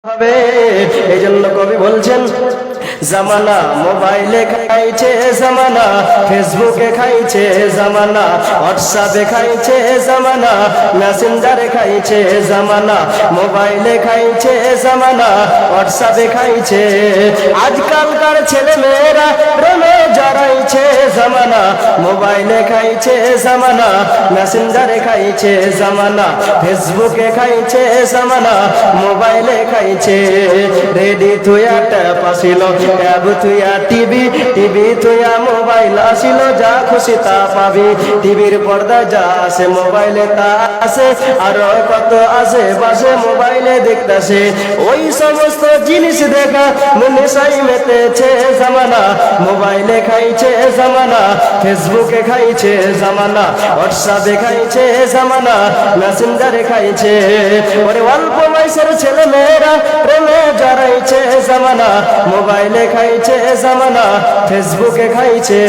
হবে। এই জন্য কবি বলছেন, জামানা মোবাইলে খাইছে জামানা, ফেসবুকে খাইছে জামানা, হোয়াটসঅ্যাপে খাইছে জামানা, মেসেঞ্জারে খাইছে জামানা, মোবাইলে খাইছে জামানা, হোয়াটসঅ্যাপে খাইছে। আজকালকার ছেলে মেয়েরা প্রেমে জড়াইছে জামানা, মোবাইলে খাইছে জামানা, মেসেঞ্জারে খাইছে জামানা, ফেসবুকে খাইছে জামানা, মোবাইলে খাইছে। রেডি থুয়া ট্যাপ আসিল, ট্যাব থুয়া টিভি, টিভি থুয়া মোবাইল আসিল, যা খুশি তা পাবি। টিভির পর্দা যা আসে মোবাইলে তা আসে, আরো কত আসে বাসে মোবাইলে দেখতেছে। ওই সমস্ত জিনিস দেখা নেশাই মেতেছে জামানা, মোবাইলে খাইছে জামানা, ফেসবুকে খাইছে জামানা, হোয়াটসঅ্যাপে খাইছে জামানা, মেসেঞ্জারে খাইছে। ওরে অল্প বয়সের ছেলে মেয়েরা প্রেমে জড়াইছে জামানা, মোবাইলে খাইছে জামানা, ফেসবুকে খাইছে।